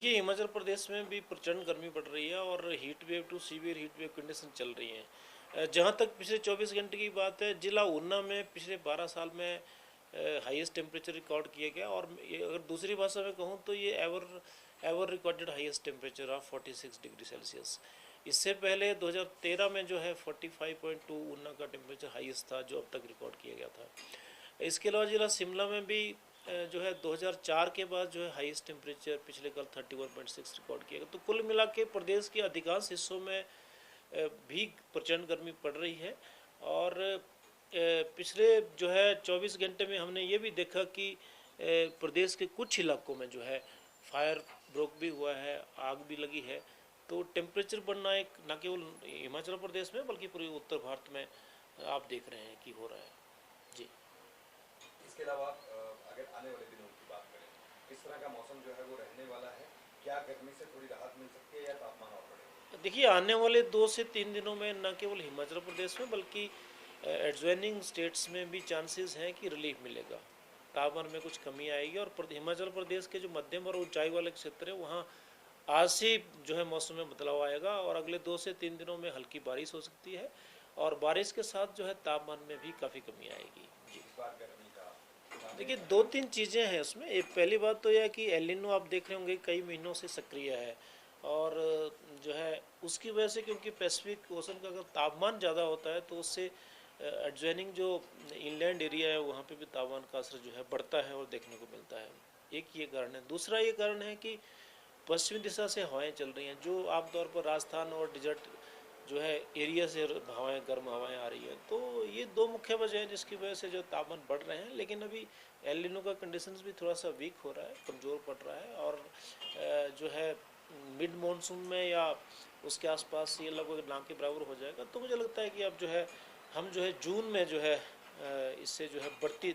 कि हिमाचल प्रदेश में भी प्रचंड गर्मी पड़ रही है और heat wave to severe heat wave condition चल रही हैं। जहाँ तक पिछले 24 घंटे की बात है, जिला ऊना में पिछले 12 साल में हाईएस्ट टेम्परेचर रिकॉर्ड किया गया। और अगर दूसरी भाषा में कहूँ तो ये ever recorded highest temperature of 46 degree Celsius. इससे पहले 2013 में जो है 45.2 ऊना का टेम्परेचर हाईएस्ट था, जो अब तक रिकॉर्ड किया गया था। इसके अलावा जिला शिमला में भी जो है 2004 के बाद जो है हाईएस्ट टेम्परेचर पिछले कल 31.6 रिकॉर्ड किया गया। तो कुल मिला के प्रदेश के अधिकांश हिस्सों में भी प्रचंड गर्मी पड़ रही है। और पिछले जो है 24 घंटे में हमने ये भी देखा कि प्रदेश के कुछ इलाकों में जो है फायर ब्रोक भी हुआ है, आग भी लगी है। तो टेम्परेचर बढ़ना एक न केवल हिमाचल प्रदेश में बल्कि पूरे उत्तर भारत में आप देख रहे हैं कि हो रहा है। जी, इसके अलावा अगर आने वाले दिनों की बात करें, किस तरह का मौसम जो है वो रहने वाला है? क्या गर्मी से थोड़ी राहत मिल सकती है या तापमान और बढ़ेगा? देखिए, आने वाले 2 से 3 दिनों में न केवल हिमाचल प्रदेश में बल्कि एडजॉइनिंग स्टेट्स में भी चांसेस हैं कि रिलीफ मिलेगा, तापमान में कुछ कमी आएगी। और हिमाचल प्रदेश के जो मध्यम और ऊंचाई वाले क्षेत्र है वहाँ आज से जो है मौसम में बदलाव आएगा और अगले 2 से 3 दिनों में हल्की बारिश हो सकती है और बारिश के साथ जो है तापमान में भी काफ़ी कमी आएगी। जी, देखिए 2-3 चीज़ें हैं उसमें। एक पहली बात तो यह है कि एल नीनो आप देख रहे होंगे कई महीनों से सक्रिय है और जो है उसकी वजह से, क्योंकि पैसिफिक ओशन का अगर तापमान ज़्यादा होता है तो उससे एडजॉइनिंग जो इनलैंड एरिया है वहाँ पे भी तापमान का असर जो है बढ़ता है और देखने को मिलता है। एक ये कारण है। दूसरा ये कारण है कि पश्चिमी दिशा से हवाएं चल रही हैं, जो आमतौर पर राजस्थान और डिजर्ट जो है एरिया से हवाएं, गर्म हवाएं आ रही हैं। तो ये 2 मुख्य वजह हैं जिसकी वजह से जो तापमान बढ़ रहे हैं। लेकिन अभी एल नीनो का कंडीशंस भी थोड़ा सा वीक हो रहा है, कमज़ोर पड़ रहा है और जो है मिड मॉनसून में या उसके आसपास ये लगभग ना के बराबर हो जाएगा। तो मुझे लगता है कि अब जो है हम जो है जून में जो है इससे जो है बढ़ती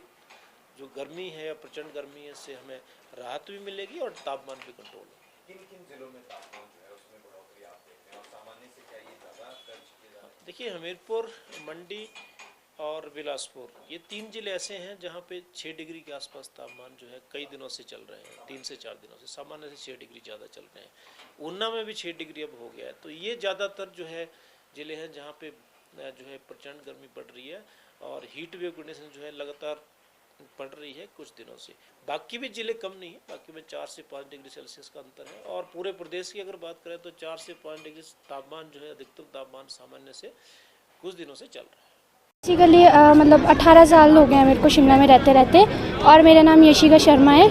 जो गर्मी है या प्रचंड गर्मी है इससे हमें राहत भी मिलेगी और तापमान भी कंट्रोल होगा। किन जिलों में तापमान जो है उसमें बढ़ोतरी आप देखते हैं और सामान्य से क्या ये ज़्यादा दर्ज किया जाता है? देखिए, हमीरपुर, मंडी और बिलासपुर ये 3 जिले ऐसे हैं जहाँ पे 6 डिग्री के आसपास तापमान जो है कई दिनों से चल रहे हैं, 3 से 4 दिनों से सामान्य से 6 डिग्री ज़्यादा चल रहे हैं। ऊना में भी 6 डिग्री अब हो गया है। तो ये ज़्यादातर जो है जिले हैं जहाँ पे जो है प्रचंड गर्मी पड़ रही है और हीट वेव कंडीशन जो है लगातार पड़ रही है कुछ दिनों से। बाकी भी जिले कम नहीं है, बाकी में 4 से 5 डिग्री सेल्सियस का अंतर है। और पूरे प्रदेश की अगर बात करें तो 4 से 5 डिग्री तापमान जो है अधिकतम तापमान सामान्य से कुछ दिनों से चल रहा है। बेसिकली मतलब 18 साल हो गए हैं मेरे को शिमला में रहते रहते और मेरा नाम यशिका शर्मा है।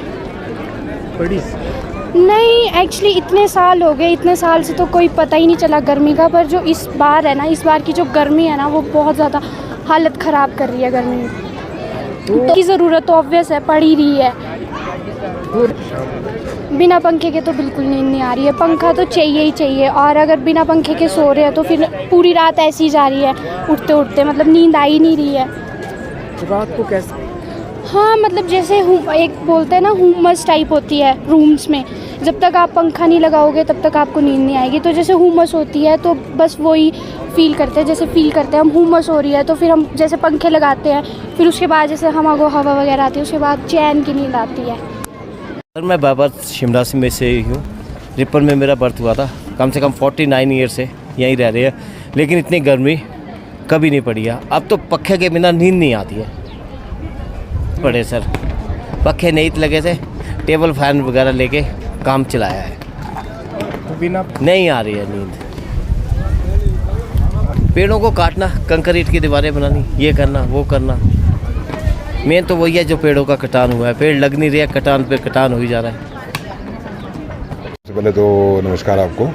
बड़ी नहीं, एक्चुअली इतने साल हो गए, इतने साल से तो कोई पता ही नहीं चला गर्मी का। पर जो इस बार है ना, इस बार की जो गर्मी है ना वो बहुत ज़्यादा हालत ख़राब कर रही है गर्मी में। तो की ज़रूरत तो ऑब्वियस है, पड़ ही रही है। बिना पंखे के तो बिल्कुल नींद नहीं आ रही है, पंखा तो चाहिए ही चाहिए। और अगर बिना पंखे के सो रहे हैं तो फिर पूरी रात ऐसी ही जा रही है, उठते उठते मतलब नींद आ ही नहीं रही है। रात को कैसे? हाँ, मतलब जैसे एक बोलते हैं ना हुमस टाइप होती है रूम्स में, जब तक आप पंखा नहीं लगाओगे तब तक आपको नींद नहीं आएगी। तो जैसे हुमस होती है तो बस वही फील करते हैं, जैसे फील करते हैं हम हुमस हो रही है तो फिर हम जैसे पंखे लगाते हैं, फिर उसके बाद जैसे हमको हवा वगैरह आती है, उसके बाद चैन की नींद आती है। सर, मैं बाबर शिमला में से ही हूँ। रिपर में मेरा बर्थ हुआ था। कम से कम 49 ईयर से यहीं रह रहे हैं, लेकिन इतनी गर्मी कभी नहीं पड़ी है। अब तो पखे के बिना नींद नहीं आती है। पड़े सर, पखे नहीं लगे थे, टेबल फैन वगैरह लेके काम चलाया है, तो बिना नहीं आ रही है नींद। पेड़ों को काटना, कंक्रीट की दीवारें बनानी, ये करना वो करना, मेन तो वही है जो पेड़ों का कटान हुआ है। पेड़ लग नहीं रहा, कटान पे कटान हो ही जा रहा है। सबसे पहले तो नमस्कार आपको।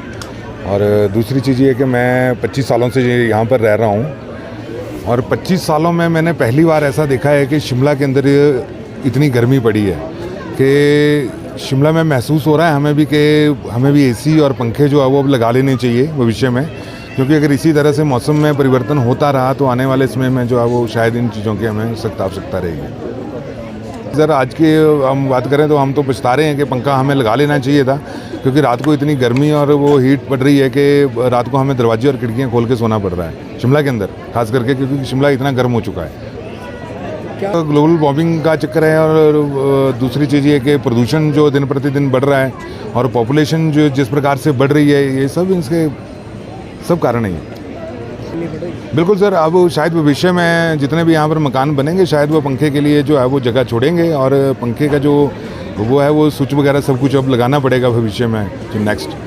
और दूसरी चीज़ ये कि मैं 25 सालों से यहाँ पर रह रहा हूँ और 25 सालों में मैंने पहली बार ऐसा देखा है कि शिमला के अंदर इतनी गर्मी पड़ी है कि शिमला में महसूस हो रहा है हमें भी एसी और पंखे जो है वो अब लगा लेने चाहिए भविष्य में, क्योंकि अगर इसी तरह से मौसम में परिवर्तन होता रहा तो आने वाले समय में जो है वो शायद इन चीज़ों की हमें सख्त आवश्यकता रहेगी। सर, आज की हम बात करें तो हम तो पछता रहे हैं कि पंखा हमें लगा लेना चाहिए था, क्योंकि रात को इतनी गर्मी और वो हीट पड़ रही है कि रात को हमें दरवाजे और खिड़कियाँ खोल के सोना पड़ रहा है शिमला के अंदर, खास करके क्योंकि शिमला इतना गर्म हो चुका है। क्या ग्लोबल वार्मिंग का चक्कर है और दूसरी चीज़ ये कि प्रदूषण जो दिन प्रतिदिन बढ़ रहा है और पॉपुलेशन जो जिस प्रकार से बढ़ रही है, ये सब इसके सब कारण है। बिल्कुल सर, अब शायद भविष्य में जितने भी यहाँ पर मकान बनेंगे शायद वो पंखे के लिए जो है वो जगह छोड़ेंगे और पंखे का जो वो है वो स्विच वगैरह सब कुछ अब लगाना पड़ेगा भविष्य में जो नेक्स्ट